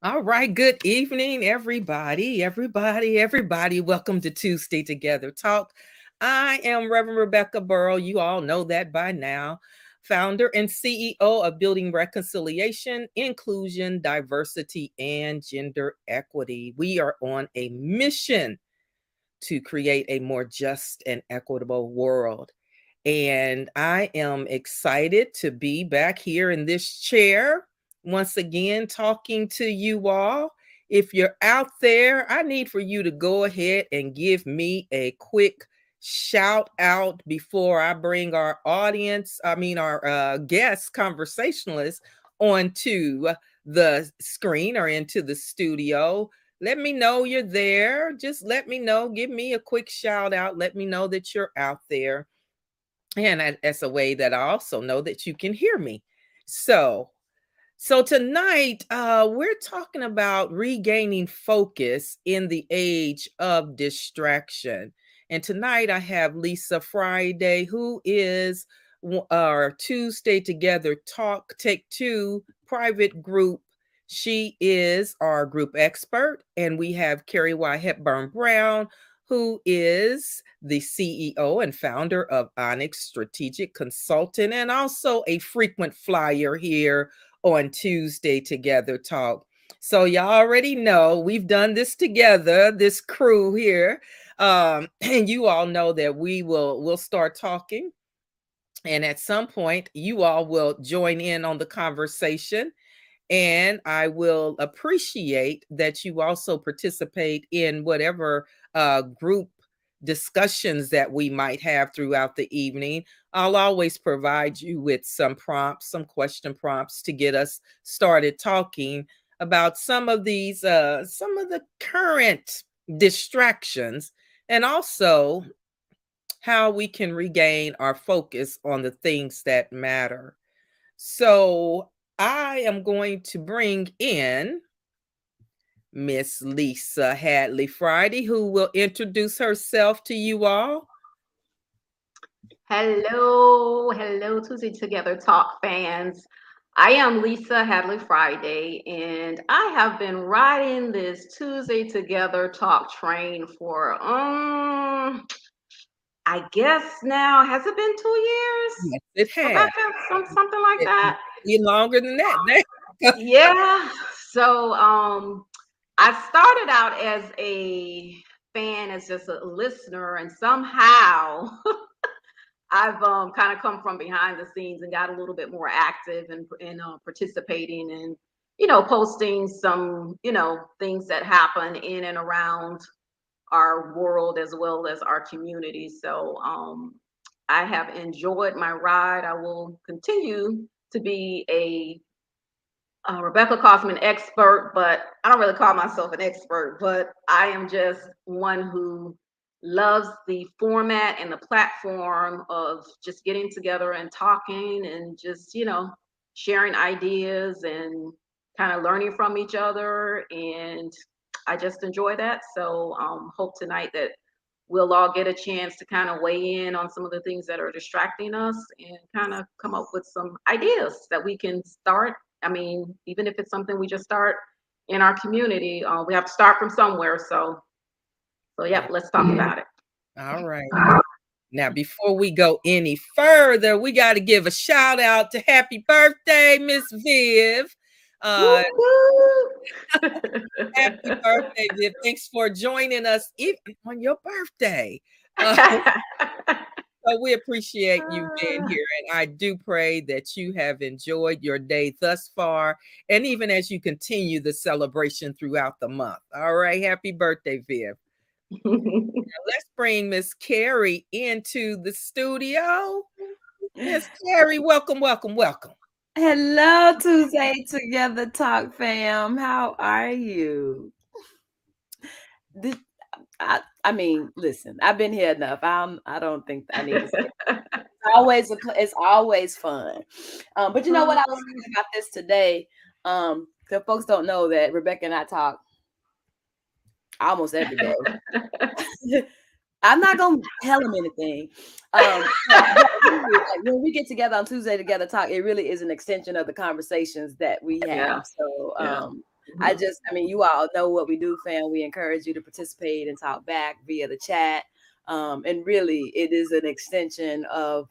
All right. Good evening, everybody. Everybody. Welcome to Tuesday Together Talk. I am Reverend Rebecca Burrow. You all know that by now. Founder and CEO of Building Reconciliation, Inclusion, Diversity, and Gender Equity. We are on a mission to create a more just and equitable world. And I am excited to be back here in this chair once again talking to you all. If you're out there, I need for you to go ahead and give me a quick shout out before I bring our guest conversationalists onto the screen or into the studio. Let me know you're there. Just let me know. Give me a quick shout out. Let me know that you're out there. And that's a way that I also know that you can hear me. So tonight we're talking about regaining focus in the age of distraction. And tonight I have Lisa Friday, who is our Tuesday Together Talk Take Two private group. She is our group expert. And we have Carrie Y. Hepburn Brown, who is the CEO and founder of Onyx Strategic Consultant and also a frequent flyer here on Tuesday Together Talk. So y'all already know we've done this together, this crew here. And you all know that we'll start talking. And at some point, you all will join in on the conversation. And I will appreciate that you also participate in whatever group discussions that we might have throughout the evening. I'll always provide you with some prompts, some question prompts to get us started talking about some of the current distractions and also how we can regain our focus on the things that matter. So I am going to bring in Miss Lisa Hadley Friday, who will introduce herself to you all. Hello, Tuesday Together Talk fans. I am Lisa Hadley Friday, and I have been riding this Tuesday Together Talk train for, I guess now, has it been 2 years? Yes, it has. Rebecca, something like that. Even longer than that. Yeah. So I started out as a fan, as just a listener, and somehow I've kind of come from behind the scenes and got a little bit more active and participating and posting some things that happen in and around our world as well as our community. So I have enjoyed my ride. I will continue to be a Rebecca calls me an expert, but I don't really call myself an expert, but I am just one who loves the format and the platform of just getting together and talking and just, sharing ideas and kind of learning from each other. And I just enjoy that. So hope tonight that we'll all get a chance to kind of weigh in on some of the things that are distracting us and kind of come up with some ideas that we can start. I mean, even if it's something we just start in our community, we have to start from somewhere. So yeah, let's talk about it. All right. Now, before we go any further, we got to give a shout out to happy birthday, Miss Viv. Happy birthday, Viv. Thanks for joining us even on your birthday. So we appreciate you being here, and I do pray that you have enjoyed your day thus far, and even as you continue the celebration throughout the month. All right, happy birthday, Viv. Now let's bring Miss Carrie into the studio. Miss Carrie, welcome. Hello, Tuesday Together Talk fam. How are you? This, I mean, listen, I've been here enough. I don't think I need to say it. It's always fun. But you know what? I was thinking about this today. The folks don't know that Rebecca and I talk almost every day. I'm not gonna tell them anything. Really, when we get together on Tuesday Together Talk, it really is an extension of the conversations that we have. Yeah. So Yeah. I mean, you all know what we do, fam. We encourage you to participate and talk back via the chat. And really, it is an extension of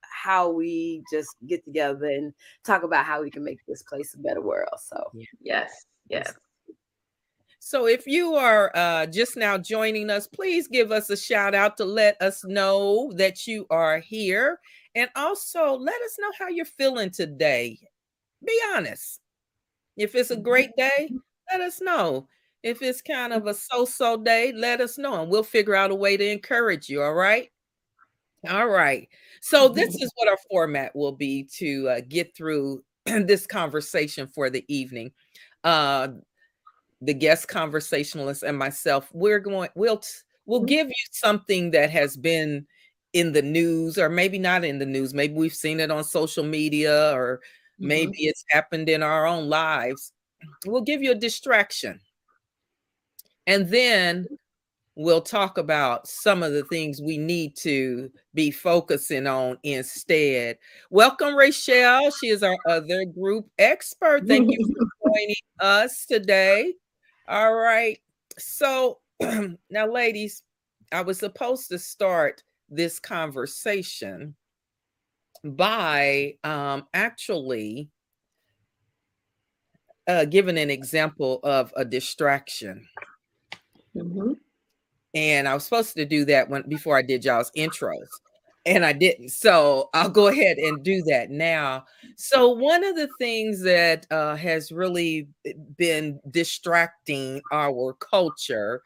how we just get together and talk about how we can make this place a better world. So Yes. Yes. So if you are just now joining us, please give us a shout out to let us know that you are here. And also let us know how you're feeling today. Be honest. If it's a great day, let us know. If it's kind of a so-so day, let us know and we'll figure out a way to encourage you. All right. All right. So this is what our format will be to get through this conversation for the evening. The guest conversationalist and myself, we'll give you something that has been in the news, or maybe not in the news. Maybe we've seen it on social media, or maybe it's happened in our own lives. We'll give you a distraction. And then we'll talk about some of the things we need to be focusing on instead. Welcome, Rachel. She is our other group expert. Thank you for joining us today. All right. So now, ladies, I was supposed to start this conversation by actually giving an example of a distraction. And I was supposed to do that before I did y'all's intros, and I didn't. So I'll go ahead and do that now. So one of the things that has really been distracting our culture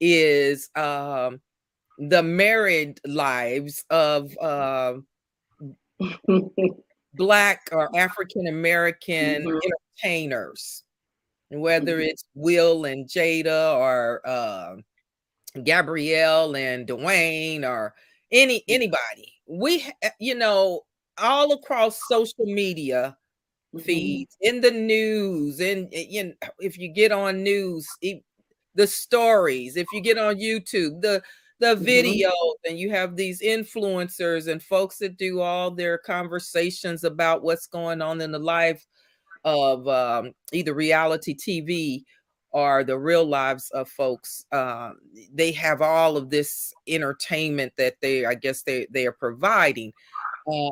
is the married lives of Black or African American entertainers, whether it's Will and Jada, or Gabrielle and Dwayne, or anybody. All across social media feeds, in the news, and if you get on news, the stories, if you get on YouTube, the videos, and you have these influencers and folks that do all their conversations about what's going on in the life of either reality TV or the real lives of folks. They have all of this entertainment that I guess they are providing.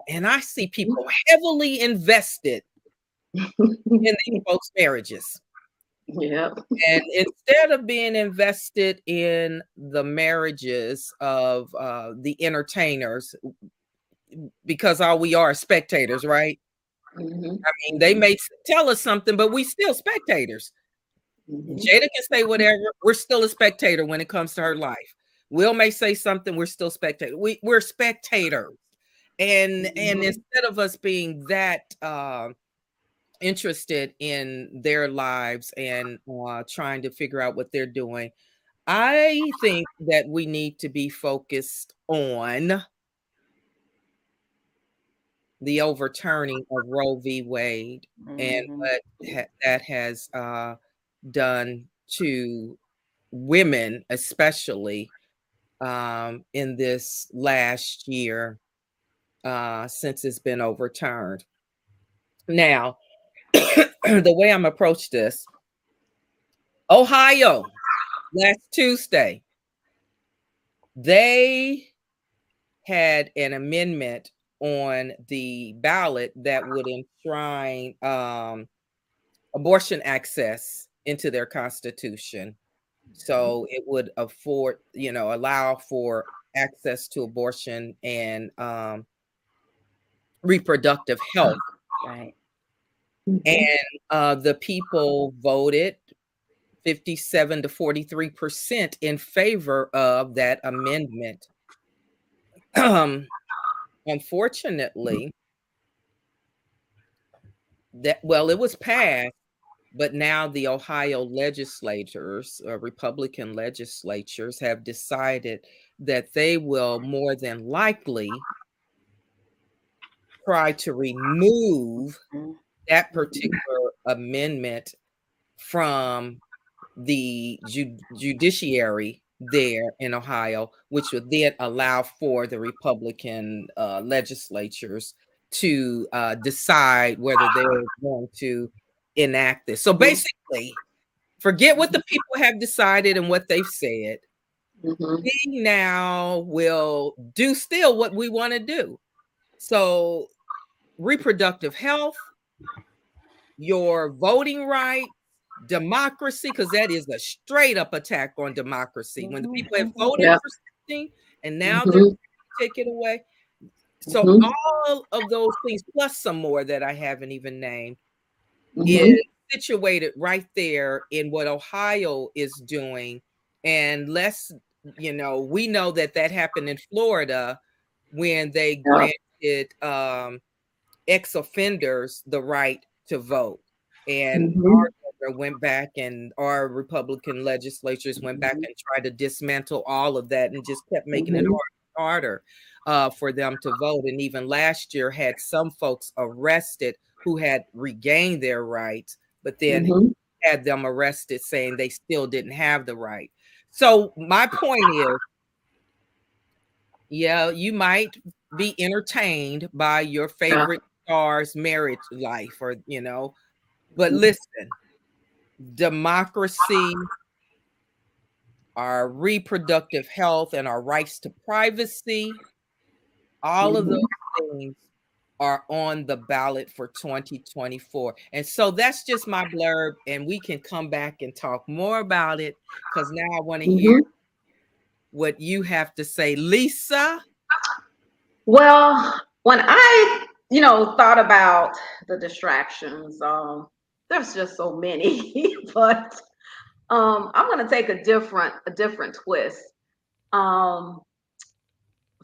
And I see people heavily invested in these folks' marriages. Yeah. And instead of being invested in the marriages of the entertainers, because all we are spectators, right? I mean, they may tell us something, but we still spectators. Jada can say whatever. We're still a spectator when it comes to her life. Will may say something. We're still spectators. We're spectators. And instead of us being that interested in their lives and trying to figure out what they're doing, I think that we need to be focused on the overturning of Roe v. Wade and what that has done to women, especially in this last year since it's been overturned. Now, the way I'm approached this, Ohio, last Tuesday, they had an amendment on the ballot that would enshrine abortion access into their constitution. So it would allow for access to abortion and reproductive health. right. And the people voted 57 to 43% in favor of that amendment. Unfortunately, well, it was passed, but now the Ohio legislators, Republican legislatures, have decided that they will more than likely try to remove that particular amendment from the judiciary there in Ohio, which would then allow for the Republican legislatures to decide whether they're going to enact this. So basically, forget what the people have decided and what they've said. We now will do still what we want to do. So reproductive health, your voting right, democracy, because that is a straight up attack on democracy. When the people have voted for something and now they're going to take it away. So all of those things, plus some more that I haven't even named, is situated right there in what Ohio is doing. And we know that happened in Florida when they granted ex-offenders the right to vote. And our governor went back, and our Republican legislatures went back and tried to dismantle all of that and just kept making it harder for them to vote. And even last year had some folks arrested who had regained their rights, but then had them arrested saying they still didn't have the right. So my point is, yeah, you might be entertained by your favorite star's marriage life, or but listen, democracy, our reproductive health, and our rights to privacy, all of those things are on the ballot for 2024. And so that's just my blurb, and we can come back and talk more about it, because now I want to hear what you have to say, Lisa. Well, when I thought about the distractions, there's just so many, but I'm going to take a different twist. Of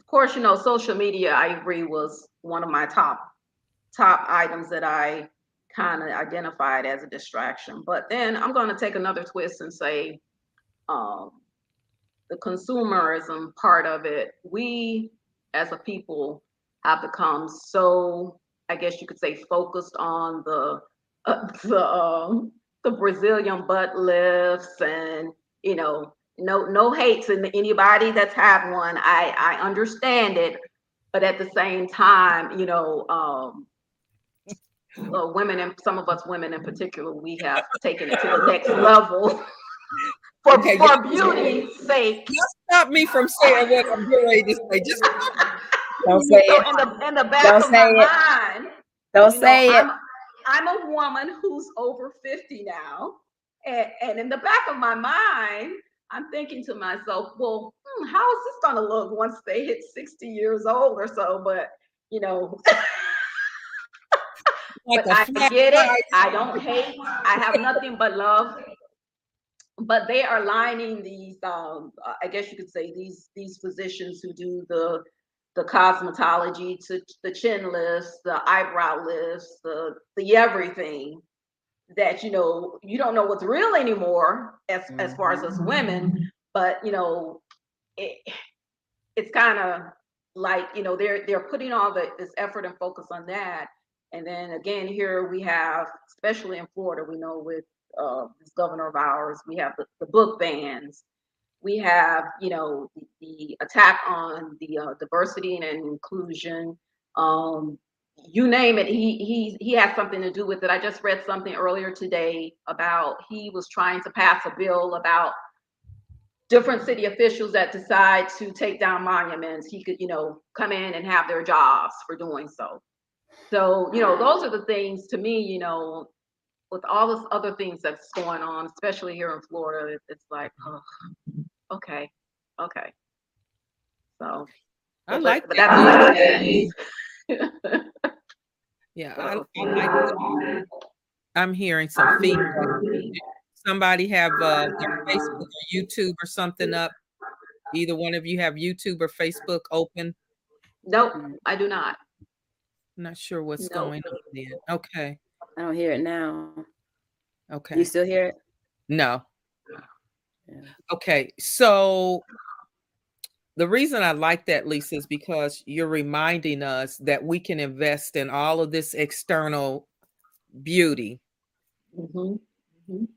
course, social media, I agree, was one of my top items that I kind of identified as a distraction. But then I'm going to take another twist and say the consumerism part of it. We as a people have become so, I guess you could say, focused on the Brazilian butt lifts, and no hates in anybody that's had one. I understand it, but at the same time, women, and some of us women in particular, we have taken it to the next level for beauty's sake. Just stop me from saying what I'm getting ready to say. Just don't say it. In the back of my mind, don't say it. I'm a woman who's over 50 now, and in the back of my mind, I'm thinking to myself, well, how is this going to look once they hit 60 years old or so? But but I get it. I don't hate. I have nothing but love. But they are lining these, I guess you could say, these physicians who do the cosmetology, to the chin lifts, the eyebrow lifts, the everything, that you don't know what's real anymore as far as us women. But it's kind of like they're putting all this effort and focus on that. And then again, here we have, especially in Florida, we know with this governor of ours, we have the book bans. We have, the attack on the diversity and inclusion. You name it, he has something to do with it. I just read something earlier today about he was trying to pass a bill about different city officials that decide to take down monuments. He could, come in and have their jobs for doing so. So, those are the things to me, with all this other things that's going on, especially here in Florida, it's like, oh, okay. So I like but that. that's Yeah, I like that. I'm hearing some feedback. Somebody have their Facebook or YouTube or something up? Either one of you have YouTube or Facebook open? Nope, I do not. I'm not sure what's going on then. Okay. I don't hear it now. Okay. You still hear it? No. Yeah. Okay. So the reason I like that, Lisa, is because you're reminding us that we can invest in all of this external beauty Mhm. Mhm.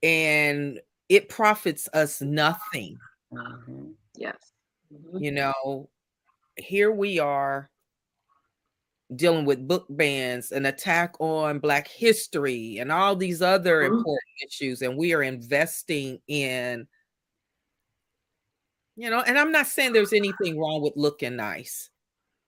and it profits us nothing. Mhm. Yes. Mhm. You know, here we are dealing with book bans, an attack on Black history, and all these other Mhm. important issues, and we are investing in, and I'm not saying there's anything wrong with looking nice,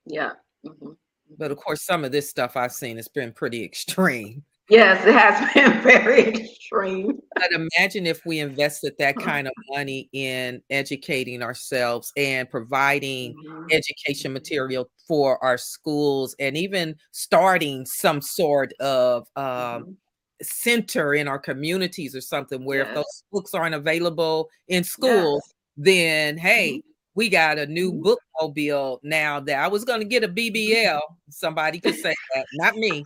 Yeah. Mhm. but Mhm. of course, some of this stuff I've seen has been pretty extreme. Yes, it has been very extreme. But imagine if we invested that kind of money in educating ourselves and providing Mhm. education material for our schools, and even starting some sort of Mhm. center in our communities or something, where if those Yes. books aren't available in school, Yes. then hey, Mhm. we got a new Mhm. bookmobile now. That I was going to get a Mhm. BBL. Somebody could say that, not me.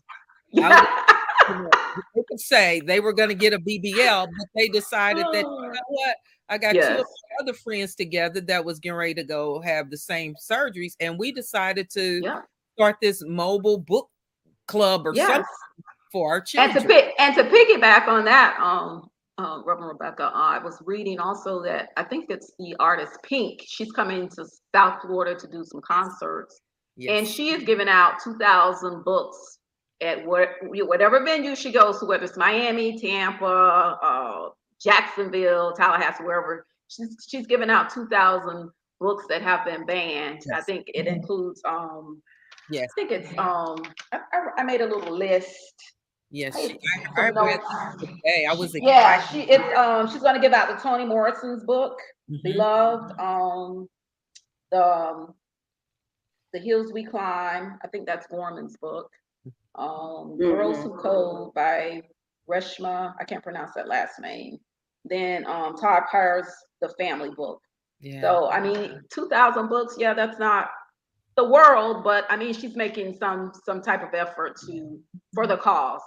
I was, Yeah. they could say they were going to get a BBL, but they decided that, you know what, I got two of Yes. my other friends together that was getting ready to go have the same surgeries, and we decided to Yeah. start this mobile book club or Yes. something for our And children. to piggyback on that, Reverend Rebecca, I was reading also that I think it's the artist Pink. She's coming to South Florida to do some concerts, and Yes. she is giving out 2,000 books at whatever venue she goes to, whether it's Miami, Tampa, Jacksonville, Tallahassee, wherever. She's giving out 2,000 books that have been banned. I Yes. think it includes Yes. I think it's I made a little list. Yes. I I some read notes. that today. I was Yeah, excited. she's gonna give out the Toni Morrison's book, Mhm. Beloved, the um, the Hills We Climb. I think that's Gorman's book. Girls Mhm. Who Code by Reshma. I can't pronounce that last name. Then Todd Parr's The Family Book. Yeah. So I mean, 2,000 books. Yeah, that's not the world, but I mean, she's making some type of effort to for the cause.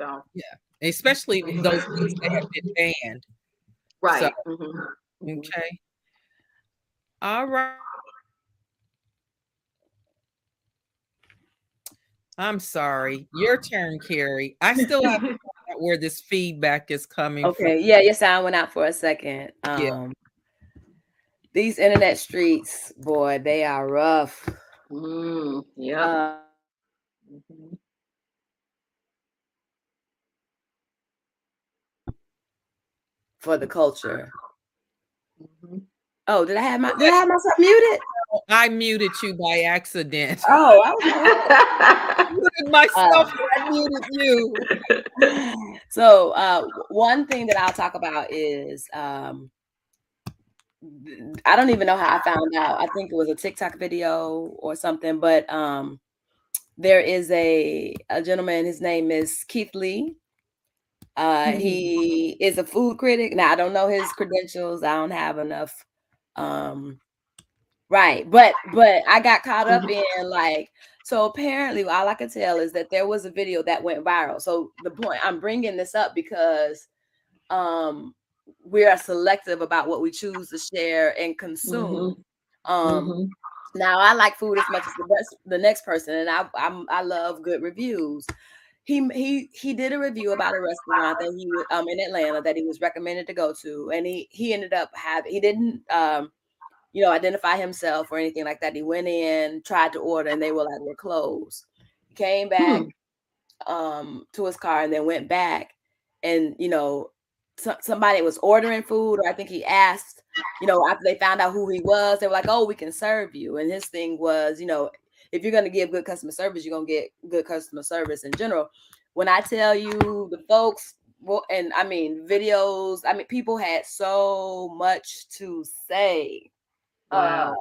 So Yeah. Especially those books that have been banned. So, right. Hmm. okay. All right. I'm sorry. Your turn, Carrie. I still have to Hmm. find out where this feedback is coming from. Okay. Yeah, your sound went out for a second. Yeah. These internet streets, boy, they are rough. Yep. Uh, Mhm. for the culture. Mhm. Oh, did I have myself muted? I muted you by accident. Oh, I was like, I muted myself and I muted you. so one thing that I'll talk about is I don't even know how I found out. I think it was a TikTok video or something, but there is a gentleman, his name is Keith Lee. He is a food critic. Now I don't know his credentials. I don't have enough. Right. But I got caught up in so apparently all I could tell is that there was a video that went viral. So the point I'm bringing this up because we are selective about what we choose to share and consume. Mhm. Now I like food as much as the next person, and I love good reviews. He did a review about a restaurant that he was in Atlanta that he was recommended to go to, and he ended up he didn't identify himself or anything like that. He went in, tried to order, and they were like, we're closed. He came back to his car and then went back, and somebody was ordering food, or I think he asked, after they found out who he was, they were like, oh, we can serve you. And his thing was, if you're going to give good customer service, you're going to get good customer service in general. When I tell you the folks, and I mean videos, I mean people had so much to say. Wow.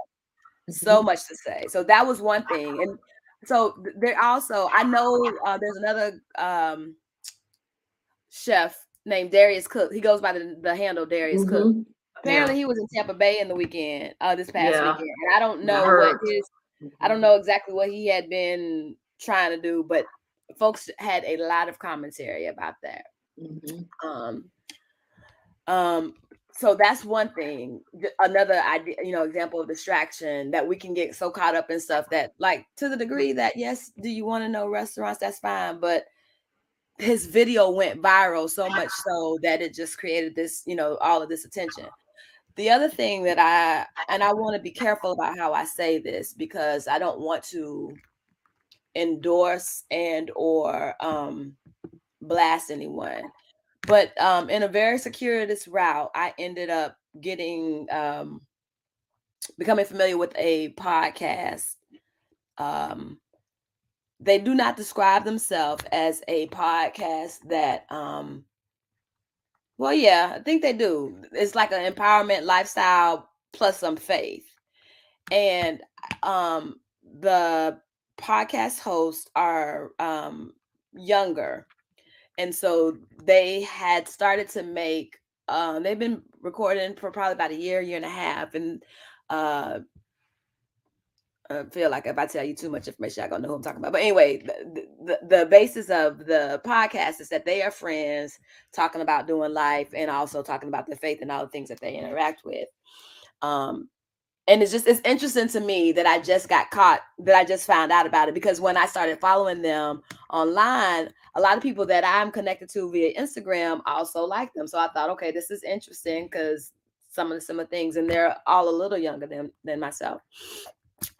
So much to say. So that was one thing. And so there also, I know there's another chef named Darius Cook. He goes by the handle Darius Cook. Apparently he was in Tampa Bay in the weekend, this past Yeah. weekend. And I don't I know heard. I don't know exactly what he had been trying to do, but folks had a lot of commentary about that. So that's one thing. Another idea, example of distraction, that we can get so caught up in stuff that, like, to the degree that, yes, do you want to know restaurants? That's fine. But his video went viral so much so that it just created this, all of this attention. The other thing that I want to be careful about how I say this, because I don't want to endorse and or blast anyone. But in a very circuitous route, I ended up getting becoming familiar with a podcast. They do not describe themselves as a podcast that well, yeah, I think they do. It's like an empowerment lifestyle plus some faith. And the podcast hosts are younger. And so they had started to make, they've been recording for probably about a year and a half. And I feel like if I tell you too much information, I'm gonna know who I'm talking about. But anyway, the basis of the podcast is that they are friends talking about doing life and also talking about their faith and all the things that they interact with. And it's interesting to me that I just found out about it, because when I started following them online, a lot of people that I'm connected to via Instagram also like them. So I thought, okay, this is interesting, because some of the similar things, and they're all a little younger than myself.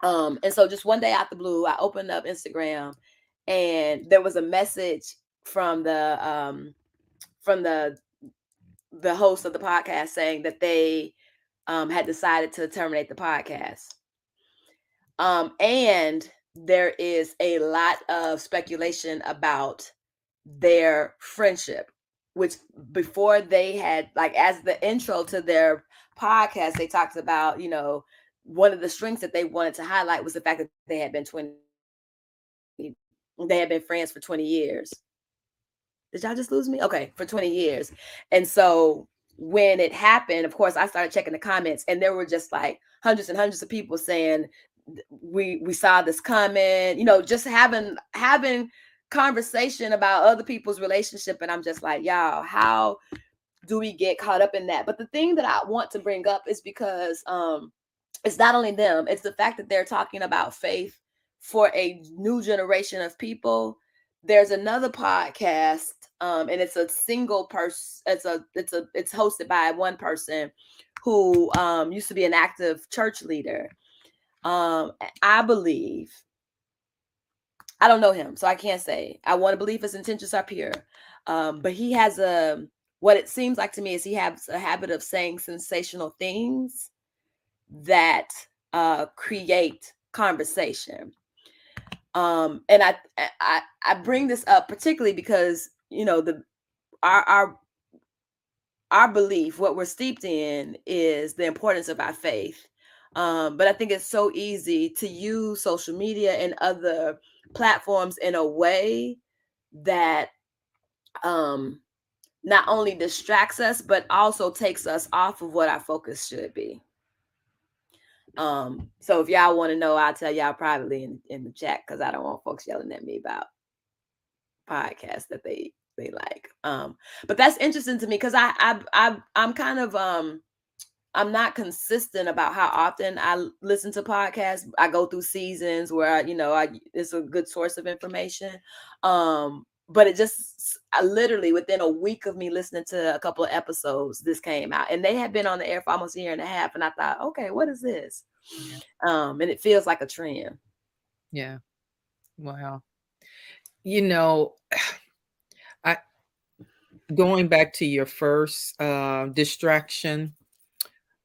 And so just one day out the blue, I opened up Instagram, and there was a message from the host of the podcast saying that they had decided to terminate the podcast. And there is a lot of speculation about their friendship, which before they had, like, as the intro to their podcast, they talked about, one of the strengths that they wanted to highlight was the fact that they had been friends for 20 years. Did y'all just lose me? Okay, for 20 years. And so when it happened, of course, I started checking the comments, and there were just like hundreds and hundreds of people saying, we saw this coming, just having conversation about other people's relationship. And I'm just like, y'all, how do we get caught up in that? But the thing that I want to bring up is because it's not only them, it's the fact that they're talking about faith for a new generation of people. There's another podcast, and it's a single person. It's hosted by one person who used to be an active church leader. I believe, I don't know him, so I can't say. I want to believe his intentions are pure. But he has what it seems like to me is he has a habit of saying sensational things that create conversation. And I bring this up particularly because, our belief, what we're steeped in, is the importance of our faith. But I think it's so easy to use social media and other platforms in a way that not only distracts us, but also takes us off of what our focus should be. So if y'all want to know, I'll tell y'all privately in the chat, because I don't want folks yelling at me about podcasts that they like. But that's interesting to me, because I'm kind of I'm not consistent about how often I listen to podcasts. I go through seasons where it's a good source of information. But it just, I literally, within a week of me listening to a couple of episodes, this came out, and they had been on the air for almost a year and a half. And I thought, okay, what is this? Yeah. And it feels like a trend. Yeah. Wow. I going back to your first distraction,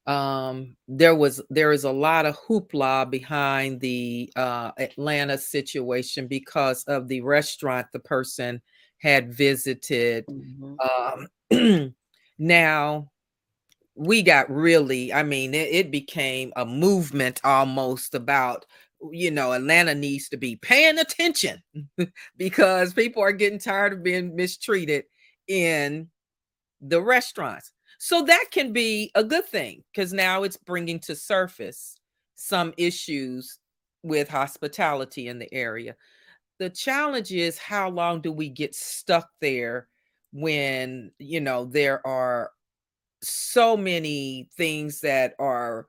there is a lot of hoopla behind the Atlanta situation because of the restaurant the person had visited. Mm-hmm. Now we got really, it became a movement almost about, Atlanta needs to be paying attention because people are getting tired of being mistreated in the restaurants. So that can be a good thing, because now it's bringing to surface some issues with hospitality in the area. the challenge is, how long do we get stuck there when, there are so many things that are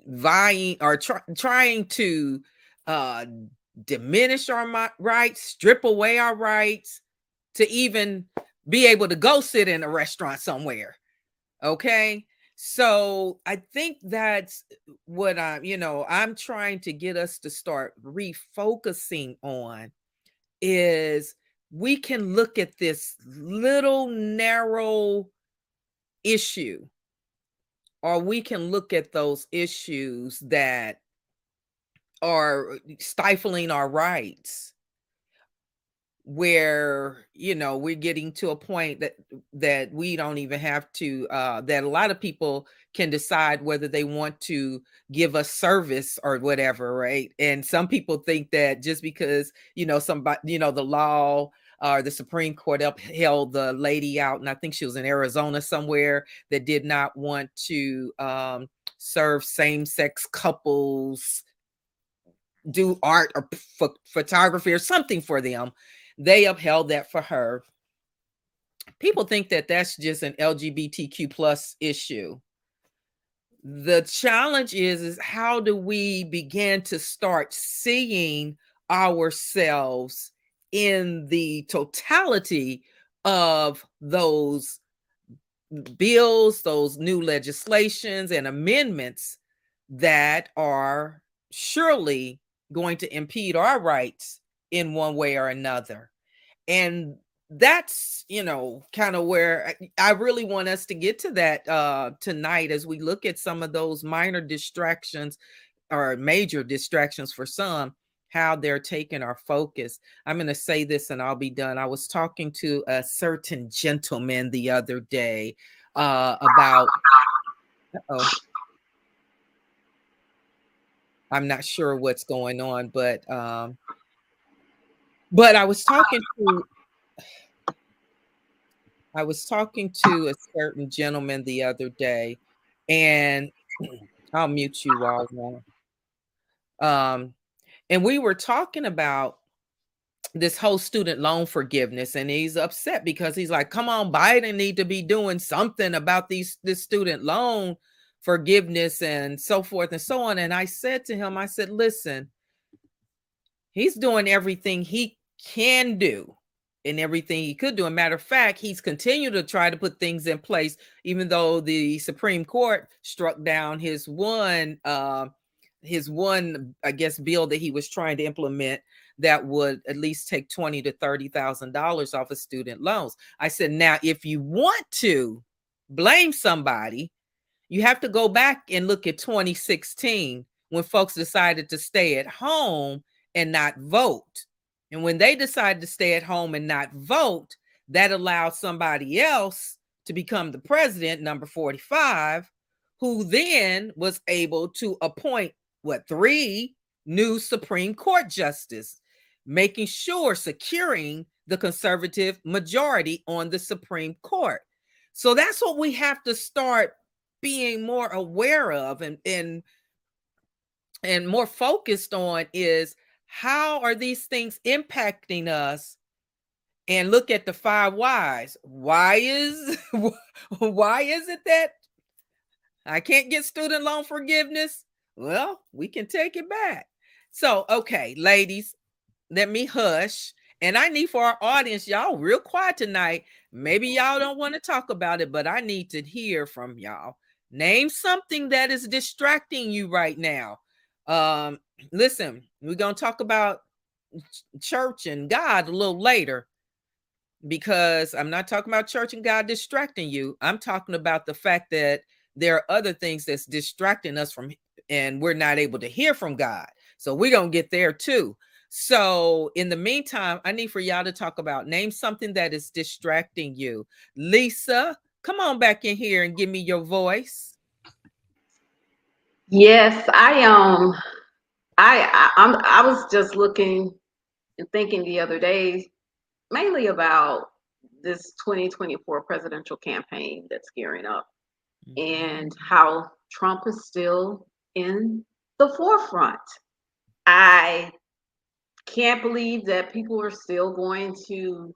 vying or trying to uh diminish our rights, strip away our rights to even be able to go sit in a restaurant somewhere. Okay. So I think that's what I'm trying to get us to start refocusing on, is we can look at this little narrow issue, or we can look at those issues that are stifling our rights, where we're getting to a point that we don't even have to that a lot of people can decide whether they want to give us service or whatever, right? And some people think that just because somebody, the law or the Supreme Court upheld the lady out, and I think she was in Arizona somewhere, that did not want to serve same-sex couples, do art or photography or something for them. They upheld that for her. People think that that's just an LGBTQ plus issue. The challenge is how do we begin to start seeing ourselves in the totality of those bills, those new legislations and amendments that are surely going to impede our rights in one way or another. And that's, kind of where I really want us to get to that tonight, as we look at some of those minor distractions or major distractions for some, how they're taking our focus. I'm going to say this and I'll be done. I was talking to a certain gentleman the other day about, I'm not sure what's going on, but I was talking to a certain gentleman the other day, and I'll mute you all now. And we were talking about this whole student loan forgiveness, and he's upset because he's like, come on, Biden need to be doing something about this student loan forgiveness and so forth and so on. And I said to him, I said, listen, he's doing everything he can do and everything he could do. A matter of fact, he's continued to try to put things in place, even though the Supreme Court struck down his one, I guess, bill that he was trying to implement that would at least take $20,000 to $30,000 off of student loans. I said, now, if you want to blame somebody, you have to go back and look at 2016, when folks decided to stay at home and not vote. And when they decided to stay at home and not vote, that allowed somebody else to become the president, number 45, who then was able to appoint 3 new Supreme Court justices, making sure, securing the conservative majority on the Supreme Court. So that's what we have to start being more aware of and more focused on, is how are these things impacting us? And look at the 5 whys. Why is it that I can't get student loan forgiveness? Well, we can take it back. So, okay, ladies, let me hush. And I need for our audience, y'all real quiet tonight. Maybe y'all don't want to talk about it, but I need to hear from y'all. Name something that is distracting you right now. Listen, we're going to talk about church and God a little later, because I'm not talking about church and God distracting you. I'm talking about the fact that there are other things that's distracting us from, and we're not able to hear from God. So we're going to get there too. So in the meantime, I need for y'all to talk about, name something that is distracting you. Lisa, come on back in here and give me your voice. Yes, I was just looking and thinking the other day, mainly about this 2024 presidential campaign that's gearing up, and how Trump is still in the forefront. I can't believe that people are still going to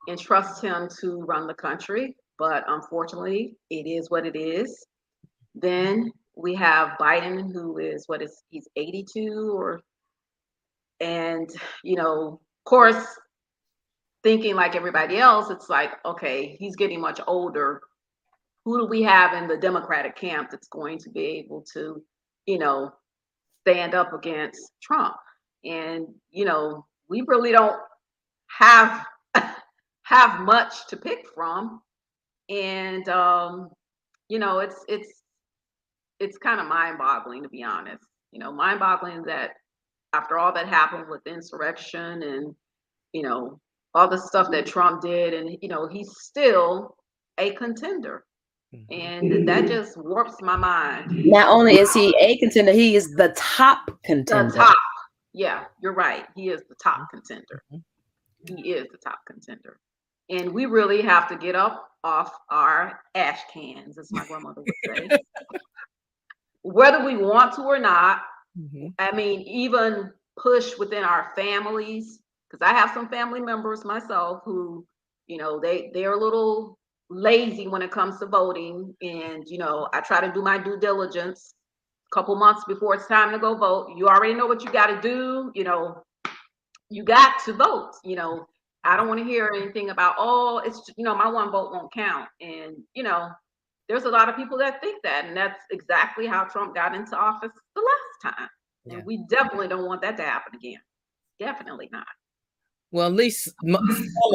entrust him to run the country, but unfortunately, it is what it is. Then we have Biden, who is he's 82 and of course, thinking like everybody else, it's like, okay, he's getting much older. Who do we have in the Democratic camp that's going to be able to, stand up against Trump? And, we really don't have have much to pick from. And it's kind of mind-boggling, to be honest. Mind-boggling that after all that happened with insurrection and all the stuff that Trump did, and he's still a contender. And that just warps my mind. Not only is he a contender, he is the top contender. The top. Yeah, you're right. He is the top contender. He is the top contender. And we really have to get up off our ash cans, as my grandmother would say. Whether we want to or not. I mean, even push within our families, because I have some family members myself who, they're a little lazy when it comes to voting. And, I try to do my due diligence a couple months before it's time to go vote. You already know what you got to do. You got to vote. I don't want to hear anything about, oh, it's, my one vote won't count. And, there's a lot of people that think that. And that's exactly how Trump got into office the last time. Yeah. And we definitely don't want that to happen again. Definitely not. Well, at least some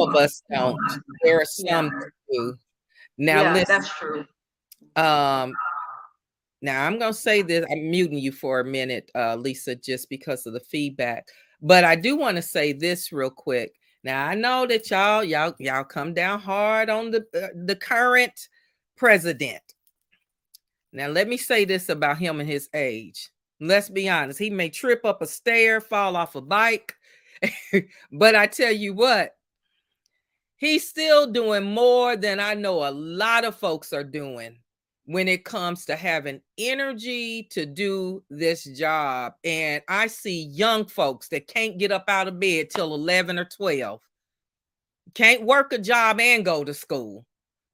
of us don't. There are some who do. Now, listen, that's true. Now I'm gonna say this. I'm muting you for a minute, Lisa, just because of the feedback. But I do want to say this real quick. Now I know that y'all come down hard on the current president. Now let me say this about him and his age. Let's be honest. He may trip up a stair, fall off a bike. But I tell you what, he's still doing more than I know a lot of folks are doing when it comes to having energy to do this job. And I see young folks that can't get up out of bed till 11 or 12, can't work a job and go to school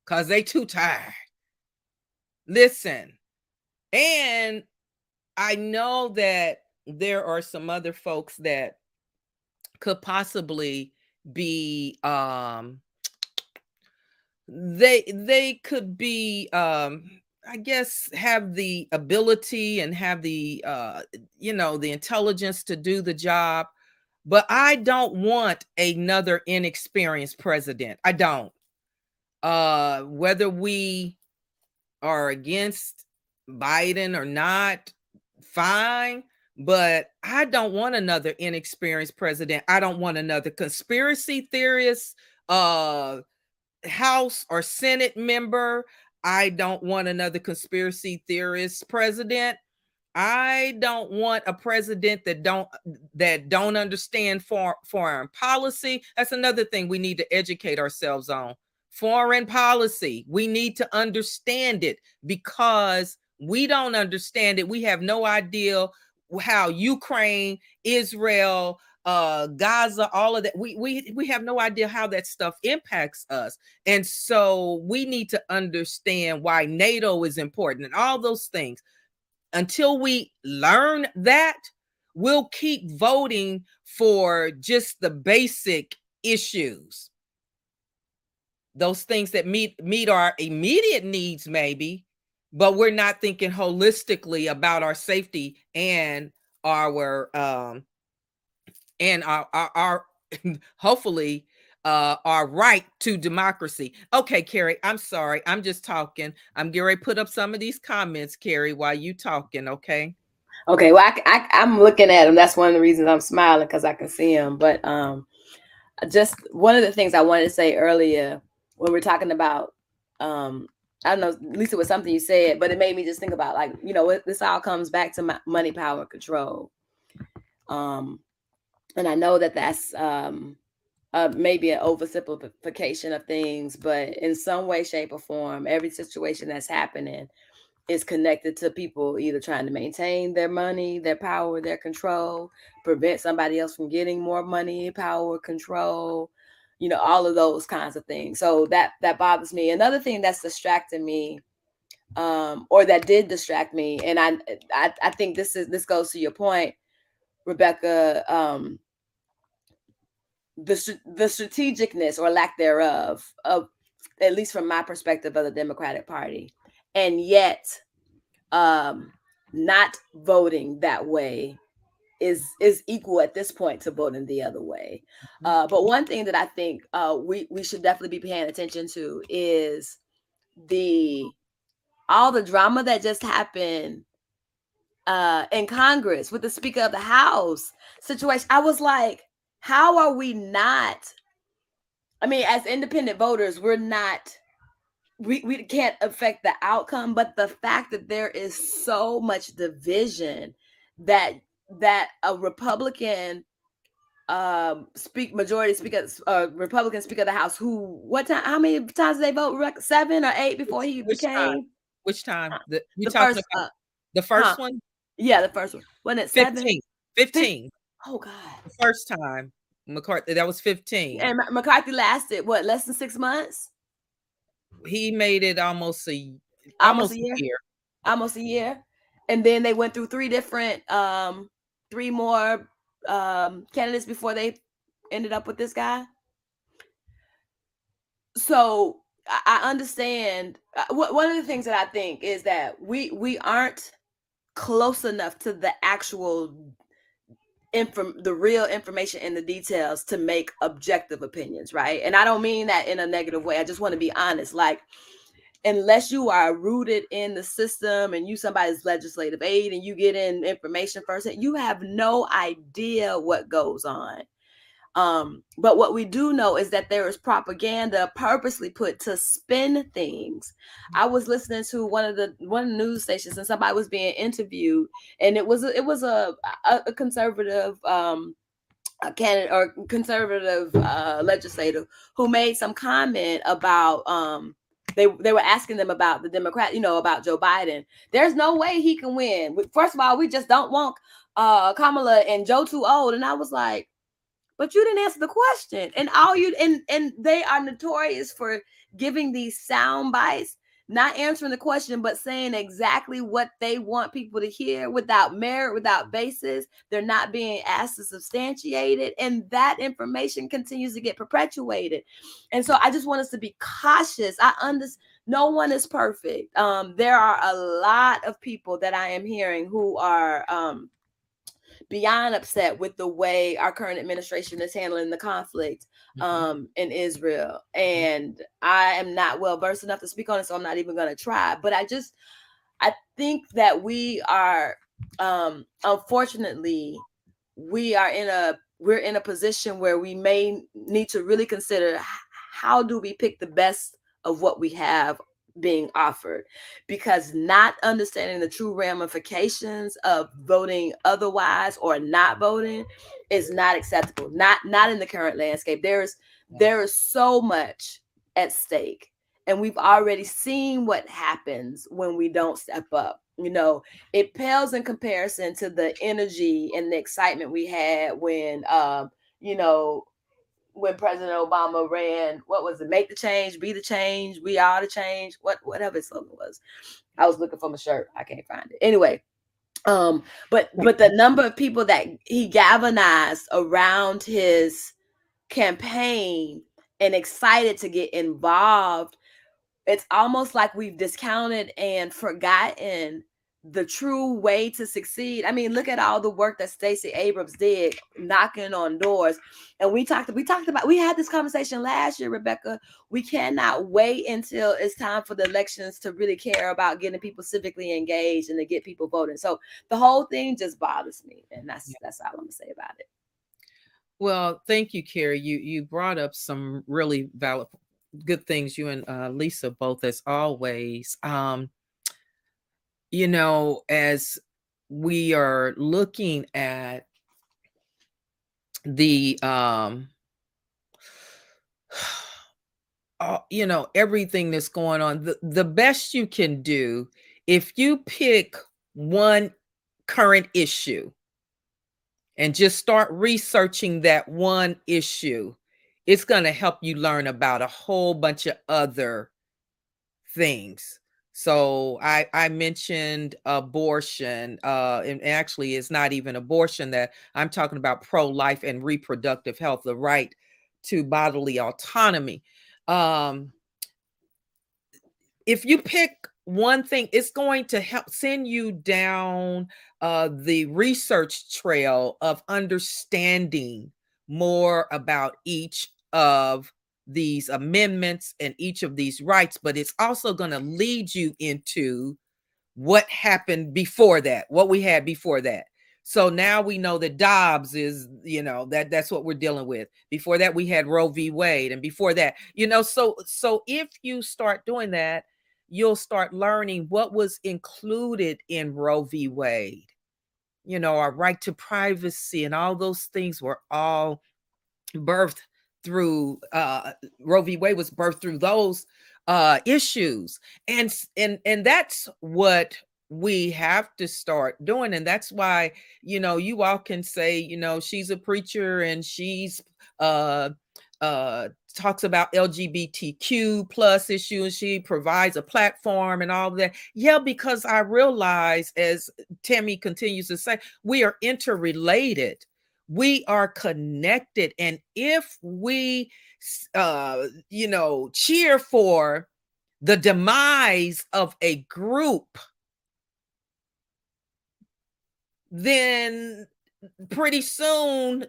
because they too tired. Listen, and I know that there are some other folks that could possibly be they could be I guess have the ability and have the the intelligence to do the job, but I don't want another inexperienced president. I don't. Whether we are against Biden or not, fine. But I don't want another inexperienced president. I don't want another conspiracy theorist, House or Senate member. I don't want another conspiracy theorist president. I don't want a president that don't understand foreign policy. That's another thing we need to educate ourselves on. Foreign policy. We need to understand it because we don't understand it. We have no idea how Ukraine, Israel, Gaza, all of that. We have no idea how that stuff impacts us. And so we need to understand why NATO is important and all those things. Until we learn that, we'll keep voting for just the basic issues. Those things that meet our immediate needs, maybe, but we're not thinking holistically about our safety and our hopefully our right to democracy. Okay, Carrie, I'm sorry. I'm just talking. I'm getting ready to put up some of these comments, Carrie, while you talking. Okay. Okay. Well, I'm looking at them. That's one of the reasons I'm smiling, because I can see them. But just one of the things I wanted to say earlier when we're talking about, I don't know, Lisa, was something you said, but it made me just think about, like, this all comes back to money, power, control. And I know that that's maybe an oversimplification of things, but in some way, shape, or form, every situation that's happening, is connected to people either trying to maintain their money, their power, their control, prevent somebody else from getting more money, power, control, all of those kinds of things. So that bothers me. Another thing that's distracting me, or that did distract me, and I think this goes to your point, Rebecca, the strategicness or lack thereof of, at least from my perspective, of the Democratic Party, and yet not voting that way is equal at this point to voting the other way. But one thing that I think we should definitely be paying attention to is all the drama that just happened in Congress with the Speaker of the House situation. I was like, how are we not? I mean, as independent voters, we're not. We can't affect the outcome, but the fact that there is so much division that a Republican Republican Speaker of the House, how many times did they vote? 7 or 8 before he became? Which time? The first, the first one? Yeah, the first one. Wasn't it 7? 15. Oh God. The first time. McCarthy, that was 15. And McCarthy lasted less than 6 months? He made it almost a year. Almost a year. And then they went through 3 more candidates before they ended up with this guy. So I understand. One of the things that I think is that we aren't close enough to the actual the real information and the details to make objective opinions, right? And I don't mean that in a negative way. I just want to be honest. Like, unless you are rooted in the system and you somebody's legislative aide and you get in information first, you have no idea what goes on. But what we do know is that there is propaganda purposely put to spin things. I was listening to one news stations and somebody was being interviewed, and it was a conservative a candidate or conservative legislator who made some comment about they were asking them about the Democrat, about Joe Biden. There's no way he can win. First of all, we just don't want Kamala and Joe too old. And I was like, but you didn't answer the question. And and they are notorious for giving these sound bites, not answering the question, but saying exactly what they want people to hear without merit, without basis. They're not being asked to substantiate it. And that information continues to get perpetuated. And so I just want us to be cautious. No one is perfect. There are a lot of people that I am hearing who are beyond upset with the way our current administration is handling the conflict in Israel. And I am not well versed enough to speak on it, so I'm not even going to try. But I think that we are, unfortunately, we're in a position where we may need to really consider, how do we pick the best of what we have being offered, because not understanding the true ramifications of voting otherwise or not voting is not acceptable. Not in the current landscape. There is so much at stake, and we've already seen what happens when we don't step up. It pales in comparison to the energy and the excitement we had when when President Obama ran, what was it? Make the change, be the change, we are the change. Whatever his slogan was. I was looking for my shirt. I can't find it. Anyway, but the number of people that he galvanized around his campaign and excited to get involved, it's almost like we've discounted and forgotten the true way to succeed. I mean, look at all the work that Stacey Abrams did, knocking on doors. And we had this conversation last year, Rebecca. We cannot wait until it's time for the elections to really care about getting people civically engaged and to get people voting. So the whole thing just bothers me. And that's all I'm gonna say about it. Well, thank you, Carrie. You brought up some really valid, good things. You and Lisa both, as always. As we are looking at the everything that's going on, the best you can do if you pick one current issue and just start researching that one issue, it's going to help you learn about a whole bunch of other things. So I mentioned abortion, and actually it's not even abortion that I'm talking about, pro-life and reproductive health, the right to bodily autonomy. If you pick one thing, it's going to help send you down the research trail of understanding more about each of these amendments and each of these rights, but it's also going to lead you into what happened before that, what we had before that. So now we know that Dobbs is, that's what we're dealing with. Before that, we had Roe v. Wade, and before that, so if you start doing that, you'll start learning what was included in Roe v. Wade. Our right to privacy and all those things were all birthed through Roe v. Wade was birthed through those issues, and that's what we have to start doing. And that's why you all can say she's a preacher and she's talks about LGBTQ plus issues. She provides a platform and all of that. Yeah, because I realize, as Tammy continues to say, we are interrelated. We are connected. And if we, cheer for the demise of a group, then pretty soon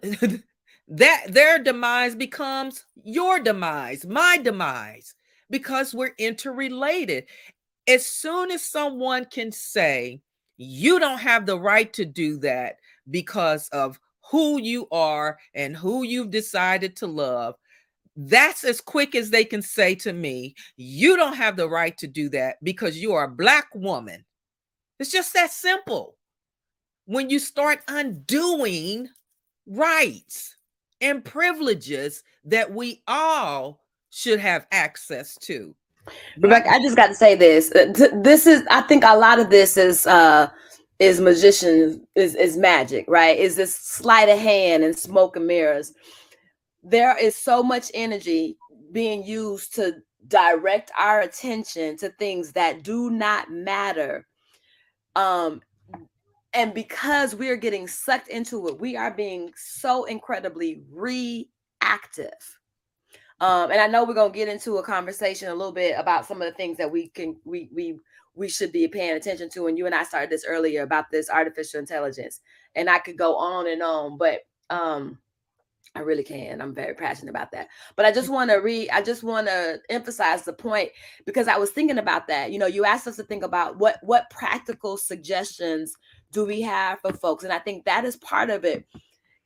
that their demise becomes your demise, my demise, because we're interrelated. As soon as someone can say, you don't have the right to do that because of who you are and who you've decided to love, that's as quick as they can say to me, you don't have the right to do that because you are a Black woman. It's just that simple. When you start undoing rights and privileges that we all should have access to. Rebecca, I just got to say this. This is, I think a lot of this is magician, is magic, right? Is this sleight of hand and smoke and mirrors. There is so much energy being used to direct our attention to things that do not matter. And because we're getting sucked into it, we are being so incredibly reactive. And I know we're going to get into a conversation a little bit about some of the things that we should be paying attention to. And you and I started this earlier about this artificial intelligence, and I could go on, but I really can. I'm very passionate about that. But I just want to emphasize the point, because I was thinking about that. You asked us to think about what practical suggestions do we have for folks? And I think that is part of it.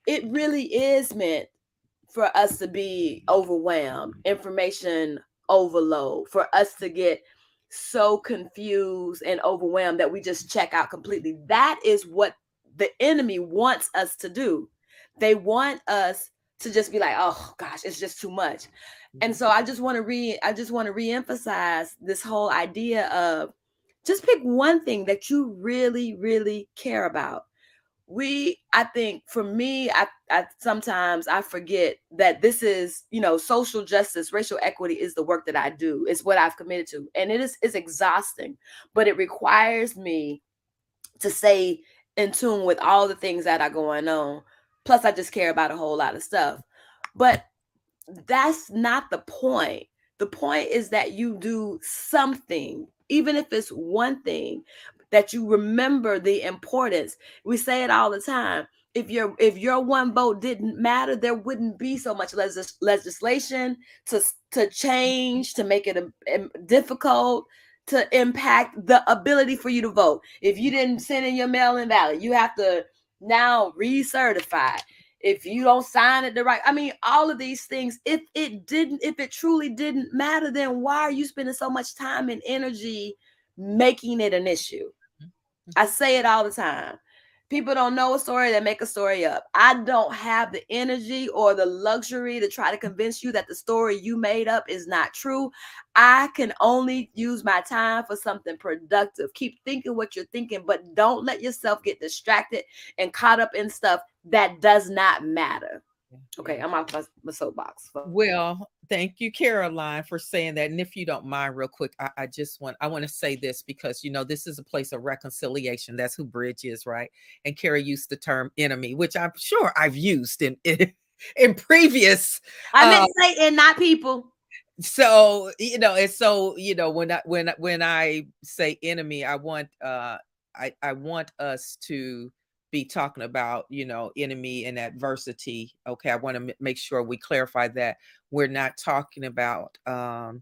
It really is meant for us to be overwhelmed, information overload, for us to get so confused and overwhelmed that we just check out completely. That is what the enemy wants us to do. They want us to just be like, oh gosh, it's just too much. And so I just want to reemphasize this whole idea of just pick one thing that you really, really care about. I think for me, I sometimes I forget that this is, social justice, racial equity is the work that I do. It's what I've committed to. And it's exhausting, but it requires me to stay in tune with all the things that are going on. Plus, I just care about a whole lot of stuff. But that's not the point. The point is that you do something, even if it's one thing, that you remember the importance. We say it all the time. If your one vote didn't matter, there wouldn't be so much legislation to change, to make it difficult, to impact the ability for you to vote. If you didn't send in your mail-in ballot, you have to now recertify. If you don't sign it all of these things, if it truly didn't matter, then why are you spending so much time and energy making it an issue? I say it all the time. People don't know a story, they make a story up. I don't have the energy or the luxury to try to convince you that the story you made up is not true. I can only use my time for something productive. Keep thinking what you're thinking, but don't let yourself get distracted and caught up in stuff that does not matter. Okay, I'm off my soapbox. Well, thank you, Caroline, for saying that. And if you don't mind, real quick, I want to say this because this is a place of reconciliation. That's who Bridge is, right? And Carrie used the term enemy, which I'm sure I've used in previous. I meant Satan, not people. So and so when I say enemy, I want I want us to be talking about enemy and adversity. Okay, I want to make sure we clarify that we're not talking about when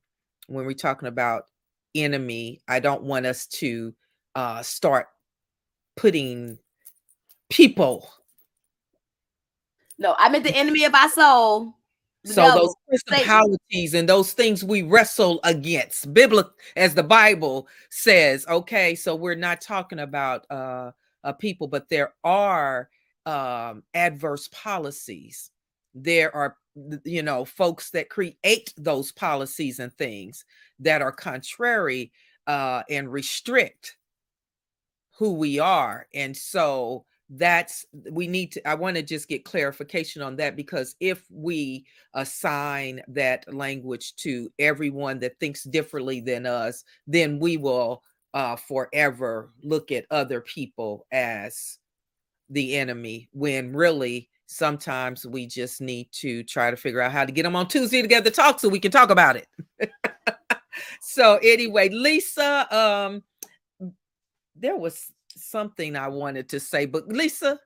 we're talking about enemy. I don't want us to start putting people. No, I meant the enemy of our soul. So those principalities and those things we wrestle against, biblical, as the Bible says. Okay, so we're not talking about people, but there are adverse policies. There are folks that create those policies and things that are contrary and restrict who we are. And so I want to just get clarification on that, because if we assign that language to everyone that thinks differently than us, then we will forever look at other people as the enemy, when really sometimes we just need to try to figure out how to get them on Tuesday together to talk so we can talk about it. So anyway, Lisa, there was something I wanted to say, but Lisa,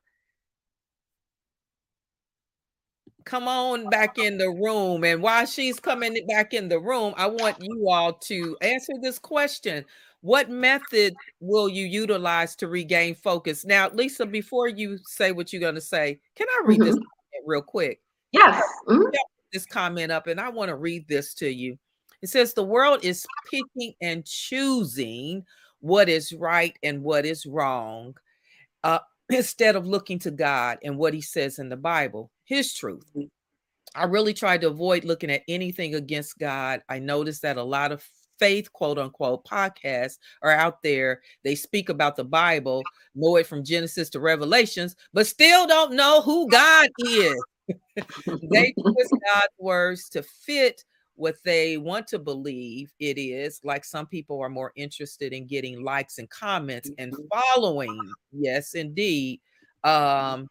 come on back in the room. And while she's coming back in the room, I want you all to answer this question. What method will you utilize to regain focus? Now, Lisa, before you say what you're going to say, can I read this comment real quick? Yes. This comment up, and I want to read this to you. It says, the world is picking and choosing what is right and what is wrong, instead of looking to God and what he says in the Bible, his truth. I really tried to avoid looking at anything against God. I noticed that a lot of faith, quote unquote, podcasts are out there. They speak about the Bible, know it from Genesis to Revelations, but still don't know who God is. They twist God's words to fit what they want to believe it is. Like, some people are more interested in getting likes and comments and following. Yes, indeed. Dang,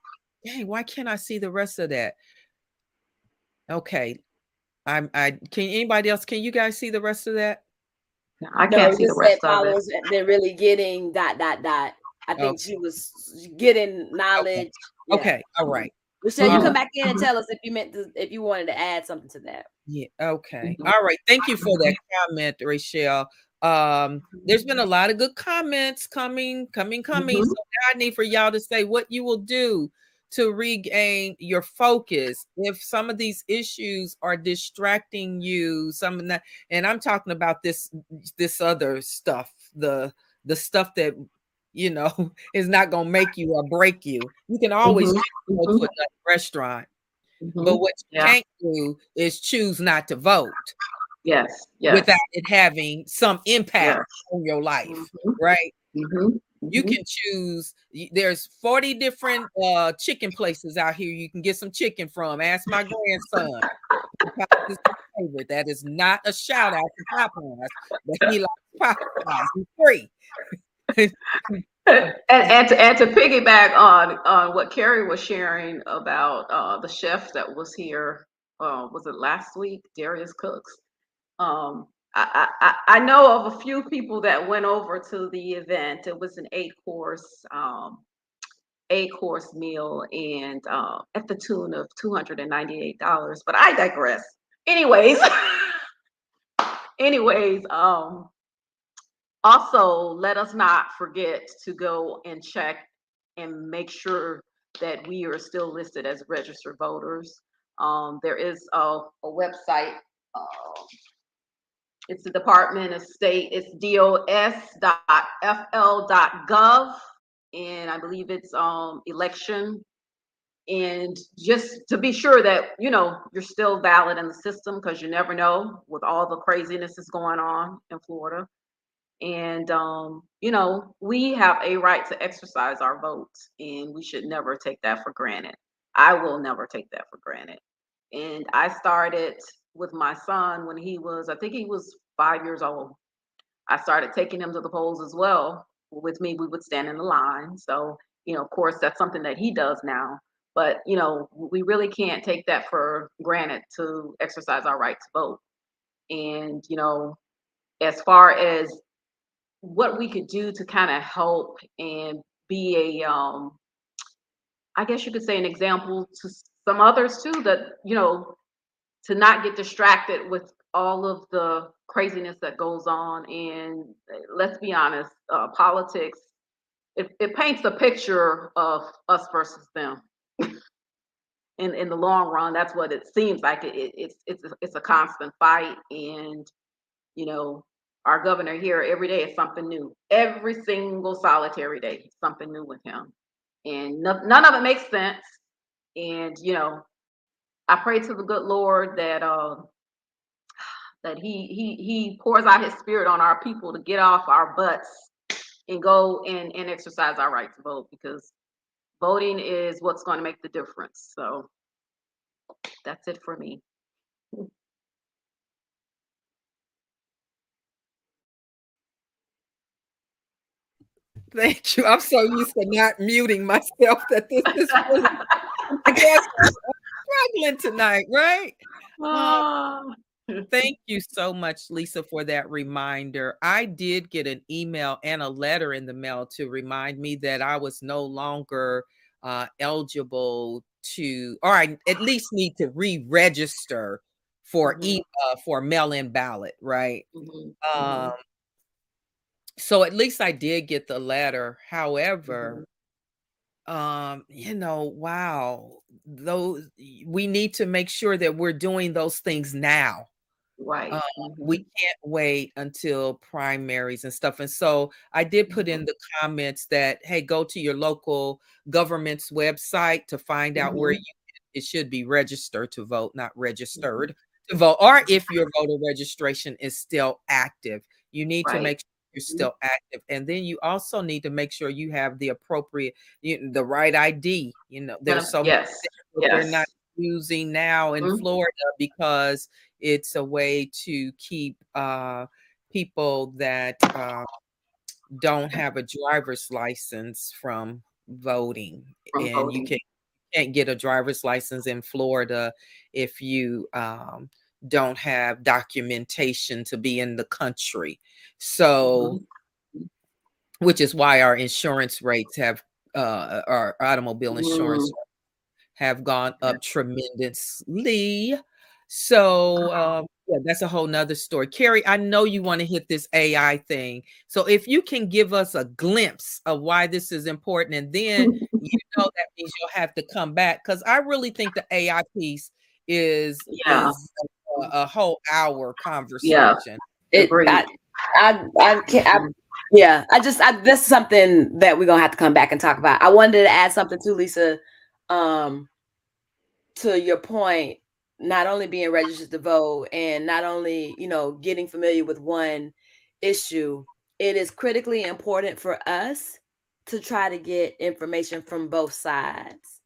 why can't I see the rest of that? Okay. Can anybody else, can you guys see the rest of that? I can't see the rest of it. They're really getting ... I think she was getting knowledge. Okay. All right. Michelle, you come back in and tell us if you wanted to add something to that. Yeah. Okay. All right. Thank you for that comment, Rachel. There's been a lot of good comments coming. So now I need for y'all to say what you will do to regain your focus if some of these issues are distracting you. Some of that, and I'm talking about this other stuff, the stuff that is not going to make you or break you. You can always go to another restaurant, but what you can't do is choose not to vote. Yes. Without it having some impact on your life, right? You can choose. There's 40 different chicken places out here you can get some chicken from. Ask my grandson. That is not a shout out to Popeyes, but he likes Popeyes. He's free. and to piggyback on what Carrie was sharing about the chef that was here, was it last week, Darius Cooks? I know of a few people that went over to the event. It was an 8-course meal, and at the tune of $298. But I digress. Anyways, also, let us not forget to go and check and make sure that we are still listed as registered voters. There is a website. It's the Department of State. It's dos.fl.gov, and I believe it's election, and just to be sure that you're still valid in the system, because you never know with all the craziness that's going on in Florida. And we have a right to exercise our votes, and we should never take that for granted. I will never take that for granted. And I started with my son when I think he was 5 years old. I started taking him to the polls as well. With me, we would stand in the line. So, of course, that's something that he does now. But, we really can't take that for granted to exercise our right to vote. And, as far as what we could do to kind of help and be I guess you could say, an example to some others too, that, to not get distracted with all of the craziness that goes on. And let's be honest, politics, it paints a picture of us versus them. In the long run, that's what it seems like. It's a constant fight. And you know our governor here, every day is something new. Every single solitary day, something new with him, and none of it makes sense. And I pray to the good Lord that he pours out his spirit on our people to get off our butts and go and exercise our right to vote, because voting is what's going to make the difference. So that's it for me. Thank you. I'm so used to not muting myself that this is really, I guess I'm struggling tonight, right? Thank you so much, Lisa, for that reminder. I did get an email and a letter in the mail to remind me that I was no longer eligible to, or I at least need to re-register for for mail-in ballot, right? So at least I did get the letter. However, wow, those we need to make sure that we're doing those things now. Right. We can't wait until primaries and stuff. And so I did put in the comments that, hey, go to your local government's website to find out where it should be registered to vote, not registered to vote, or if your voter registration is still active. You need to make sure you're still active. And then you also need to make sure you have the appropriate, the right ID. There's so many things that they're not using now in Florida, because it's a way to keep people that don't have a driver's license from voting. You can't get a driver's license in Florida if you don't have documentation to be in the country. So, which is why our insurance rates have, our automobile insurance have gone up tremendously. So yeah, that's a whole nother story. Carrie, I know you want to hit this AI thing. So if you can give us a glimpse of why this is important, and then that means you'll have to come back, because I really think the AI piece is a whole hour conversation. That's something that we're gonna have to come back and talk about. I wanted to add something too, Lisa, to your point, not only being registered to vote and not only, getting familiar with one issue, it is critically important for us to try to get information from both sides.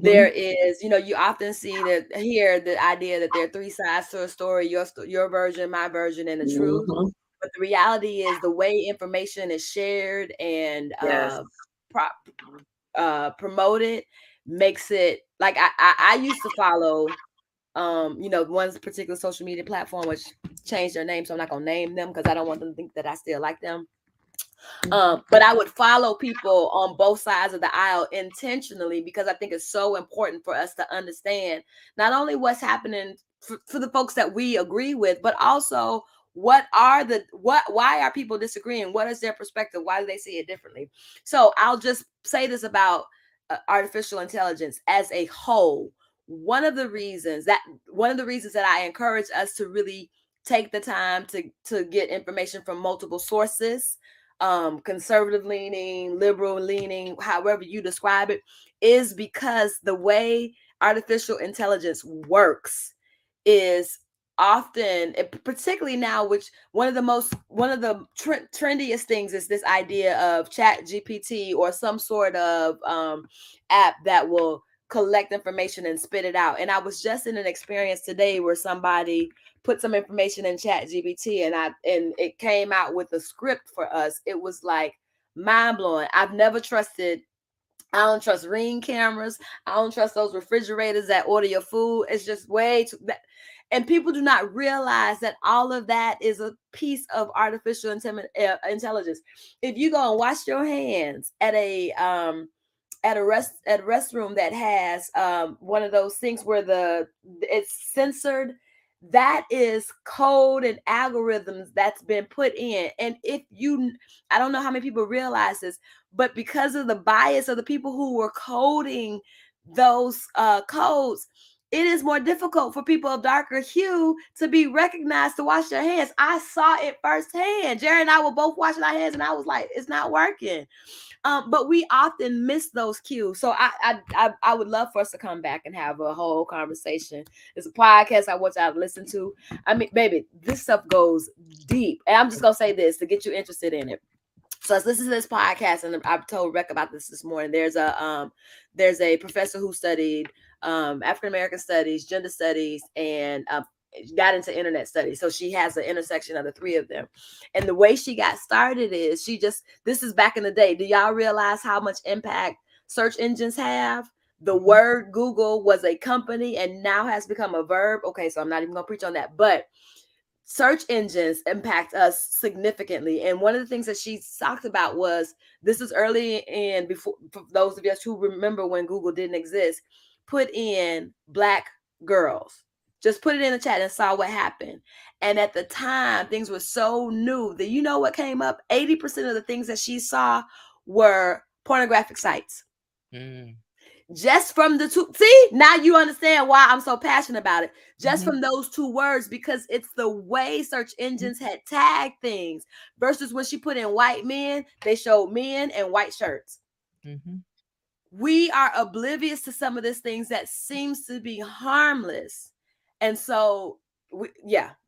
There is, you often see hear the idea that there are three sides to a story: your version, my version, and the truth. But the reality is, the way information is shared and promoted makes it like I used to follow one particular social media platform, which changed their name, so I'm not gonna name them because I don't want them to think that I still like them. But I would follow people on both sides of the aisle intentionally, because I think it's so important for us to understand not only what's happening for the folks that we agree with, but also why are people disagreeing? What is their perspective? Why do they see it differently? So I'll just say this about artificial intelligence as a whole. One of the reasons that I encourage us to really take the time to get information from multiple sources conservative leaning, liberal leaning, however you describe it, is because the way artificial intelligence works is often, particularly now, which one of the trendiest things is this idea of Chat GPT or some sort of app that will collect information and spit it out. And I was just in an experience today where somebody put some information in Chat GPT and it came out with a script for us. It was like mind blowing. I don't trust Ring cameras. I don't trust those refrigerators that order your food. It's just way too. And people do not realize that all of that is a piece of artificial intelligence. If you go and wash your hands at a restroom that has one of those things where it's censored, that is code and algorithms that's been put in. And I don't know how many people realize this, but because of the bias of the people who were coding those codes, it is more difficult for people of darker hue to be recognized to wash their hands. I saw it firsthand. Jerry and I were both washing our hands and I was like, it's not working. But we often miss those cues. So I would love for us to come back and have a whole conversation. It's a podcast I want y'all to listen to. I mean, baby, this stuff goes deep. And I'm just going to say this to get you interested in it. So let's listen to this podcast, and I've told Rec about this morning. There's a professor who studied African American studies, gender studies, and got into internet studies. So she has an intersection of the three of them. And the way she got started is this is back in the day. Do y'all realize how much impact search engines have? The word Google was a company and now has become a verb. Okay, so I'm not even gonna preach on that, but search engines impact us significantly. And one of the things that she talked about was, this is early in, before, for those of us who remember when Google didn't exist, put in Black girls. Just put it in the chat and saw what happened. And at the time, things were so new that, you know what came up? 80% of the things that she saw were pornographic sites. Just from the two, see, now you understand why I'm so passionate about it. Just from those two words, because it's the way search engines had tagged things versus when she put in white men, they showed men and white shirts. We are oblivious to some of these things that seems to be harmless. And so,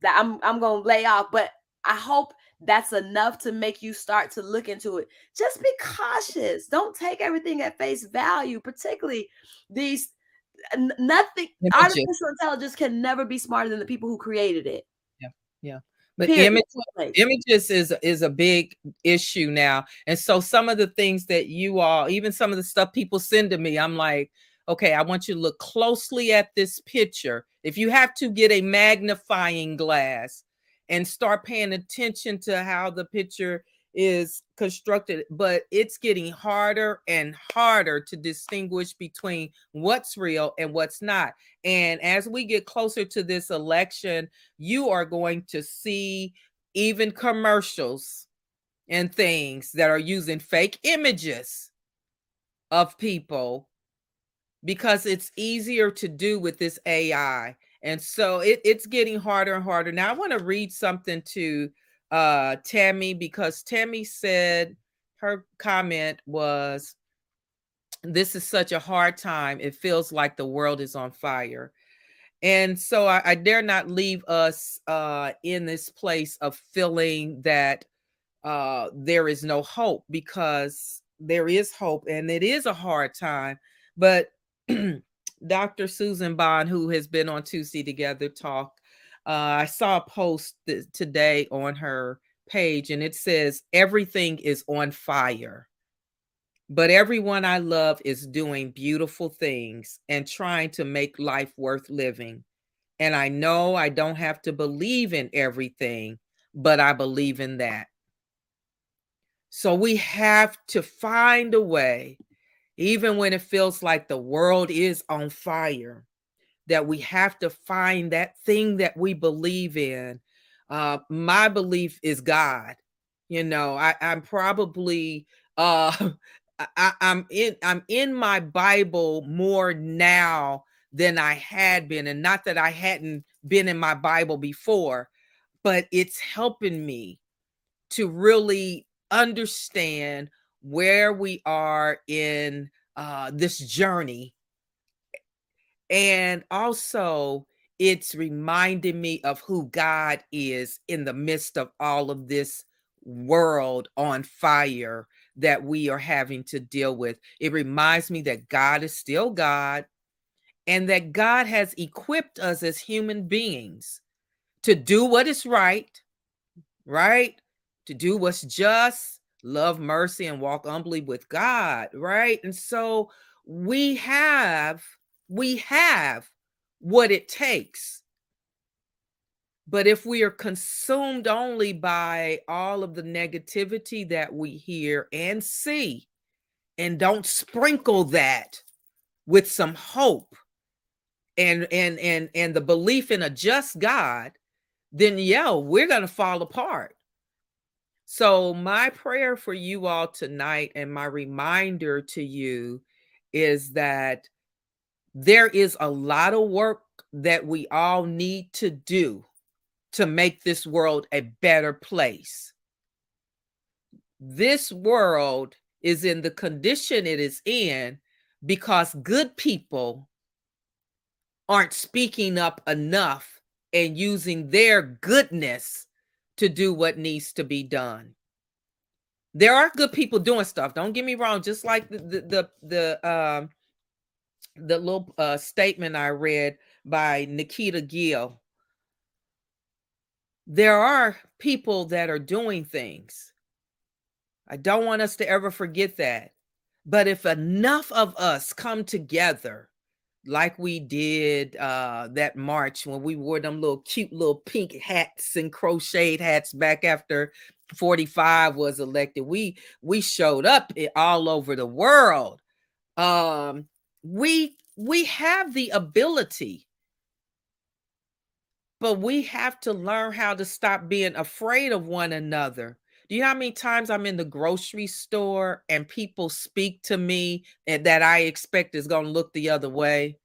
I'm going to lay off, but I hope that's enough to make you start to look into it. Just be cautious. Don't take everything at face value, particularly these nothing. Artificial intelligence can never be smarter than the people who created it. Yeah. But images is a big issue now. And so some of the things that even some of the stuff people send to me, I'm like, okay, I want you to look closely at this picture. If you have to, get a magnifying glass and start paying attention to how the picture is constructed. But it's getting harder and harder to distinguish between what's real and what's not. And as we get closer to this election, you are going to see even commercials and things that are using fake images of people, because it's easier to do with this AI. And so it's getting harder and harder. Now, I want to read something to Tammy, because Tammy said, her comment was, this is such a hard time. It feels like the world is on fire. And so I dare not leave us in this place of feeling that there is no hope, because there is hope, and it is a hard time. But Dr. Susan Bond, who has been on Tuesday Together Talk, I saw a post today on her page, and it says, everything is on fire, but everyone I love is doing beautiful things and trying to make life worth living. And I know I don't have to believe in everything, but I believe in that. So we have to find a way, even when it feels like the world is on fire, that we have to find that thing that we believe in. My belief is God. I'm probably I'm in my Bible more now than I had been, and not that I hadn't been in my Bible before, but it's helping me to really understand where we are in this journey. And also, it's reminding me of who God is in the midst of all of this world on fire that we are having to deal with. It reminds me that God is still God, and that God has equipped us as human beings to do what is right, right? To do what's just, love mercy, and walk humbly with God, right? And so we have what it takes. But if we are consumed only by all of the negativity that we hear and see, and don't sprinkle that with some hope and the belief in a just God, then we're going to fall apart. So my prayer for you all tonight, and my reminder to you, is that there is a lot of work that we all need to do to make this world a better place. This world is in the condition it is in because good people aren't speaking up enough and using their goodness to do what needs to be done. There are good people doing stuff. Don't get me wrong. Just like the little statement I read by Nikita Gill. There are people that are doing things. I don't want us to ever forget that. But if enough of us come together, like we did that march when we wore them little cute little pink hats and crocheted hats back after 45 was elected, we showed up all over the world. We have the ability, but we have to learn how to stop being afraid of one another. Do you know how many times I'm in the grocery store and people speak to me and that I expect is going to look the other way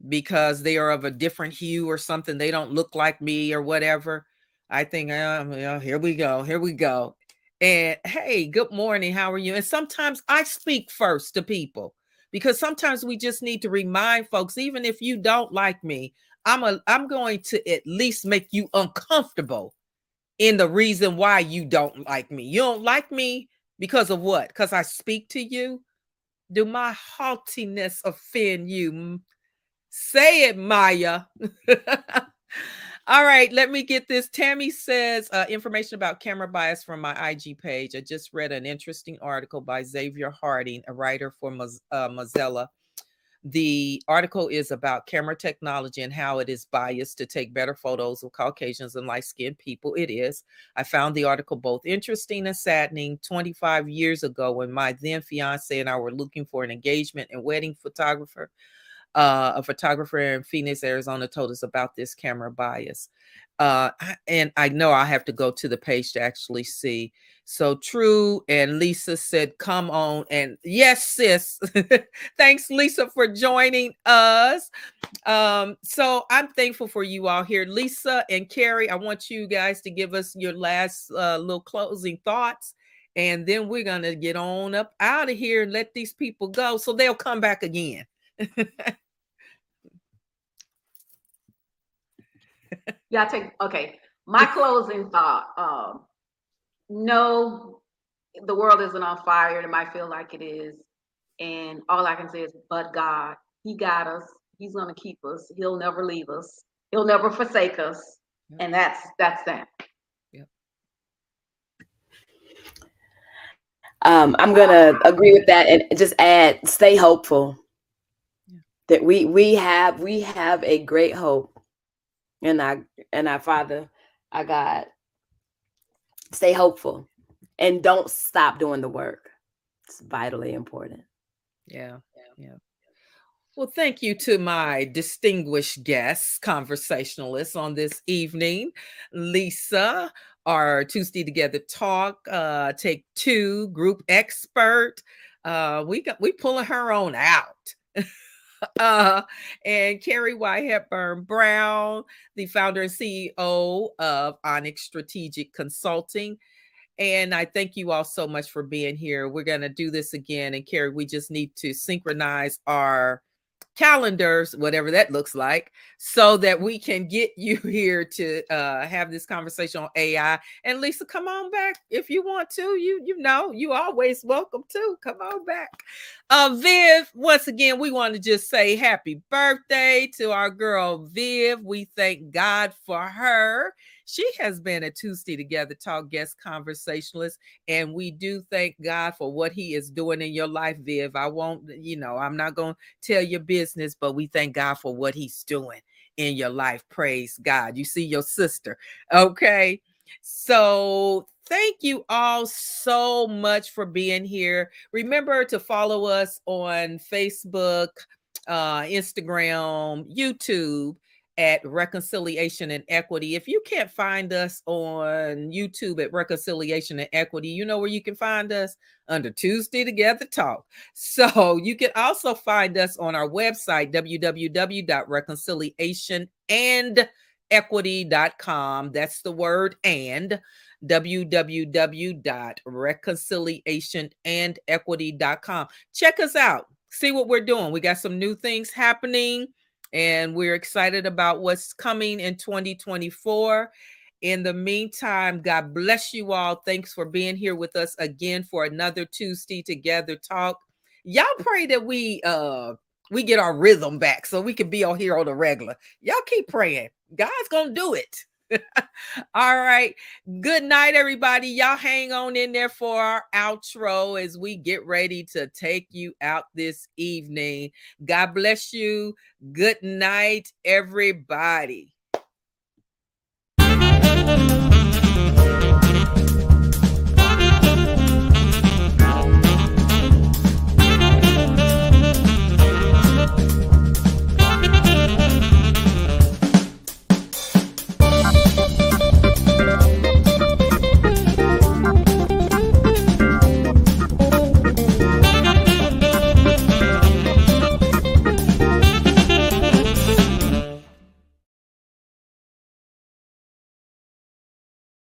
because they are of a different hue or something? They don't look like me or whatever. I think, here we go. And hey, good morning. How are you? And sometimes I speak first to people because sometimes we just need to remind folks, even if you don't like me, I'm going to at least make you uncomfortable in the reason why you don't like me. You don't like me because of what? Because I speak to you? Do my haughtiness offend you? Say it, Maya. All right, let me get this. Tammy says, information about camera bias from my IG page. I just read an interesting article by Xavier Harding, a writer for Mozilla. The article is about camera technology and how it is biased to take better photos of Caucasians and light-skinned people. It is. I found the article both interesting and saddening. 25 years ago, when my then fiance and I were looking for an engagement and wedding photographer, a photographer in Phoenix, Arizona, told us about this camera bias. And I know I have to go to the page to actually see. So True and Lisa said, come on. And yes, sis. Thanks, Lisa, for joining us. So I'm thankful for you all here. Lisa and Carrie, I want you guys to give us your last little closing thoughts. And then we're going to get on up out of here and let these people go so they'll come back again. Okay. My closing thought. No, the world isn't on fire. It might feel like it is. And all I can say is, but God, He got us. He's going to keep us. He'll never leave us. He'll never forsake us. Yep. And that's that. Yep. I'm going to agree with that and just add, stay hopeful. Yeah. That we have a great hope in our Father, our God. Stay hopeful and don't stop doing the work. It's vitally important. Yeah. Well, thank you to my distinguished guests, conversationalists on this evening. Lisa, our Tuesday Together Talk, Take Two group expert. We pulling her on out. And Carrie Y. Hepburn Brown, the founder and CEO of Onyx Strategic Consulting. And I thank you all so much for being here. We're going to do this again. And Carrie, we just need to synchronize our calendars, whatever that looks like, so that we can get you here to have this conversation on AI. And Lisa, come on back if you want to. You know, you always welcome to come on back. Viv, once again, we want to just say happy birthday to our girl Viv. We thank God for her. She has been a Tuesday Together Talk guest conversationalist, and we do thank God for what he is doing in your life, Viv. I won't, you know, I'm not going to tell your business, but we thank God for what he's doing in your life. Praise God. You see your sister. Okay. So thank you all so much for being here. Remember to follow us on Facebook, Instagram, YouTube at Reconciliation and Equity. If you can't find us on YouTube at Reconciliation and Equity, you know where you can find us? Under Tuesday Together Talk. So you can also find us on our website, www.reconciliationandequity.com. That's the word and. www.reconciliationandequity.com. Check us out. See what we're doing. We got some new things happening, and we're excited about what's coming in 2024. In the meantime, God bless you all. Thanks for being here with us again for another Tuesday Together Talk. Y'all pray that we get our rhythm back so we can be on here on the regular. Y'all keep praying. God's gonna do it. All right. Good night, everybody. Y'all hang on in there for our outro as we get ready to take you out this evening. God bless you. Good night, everybody.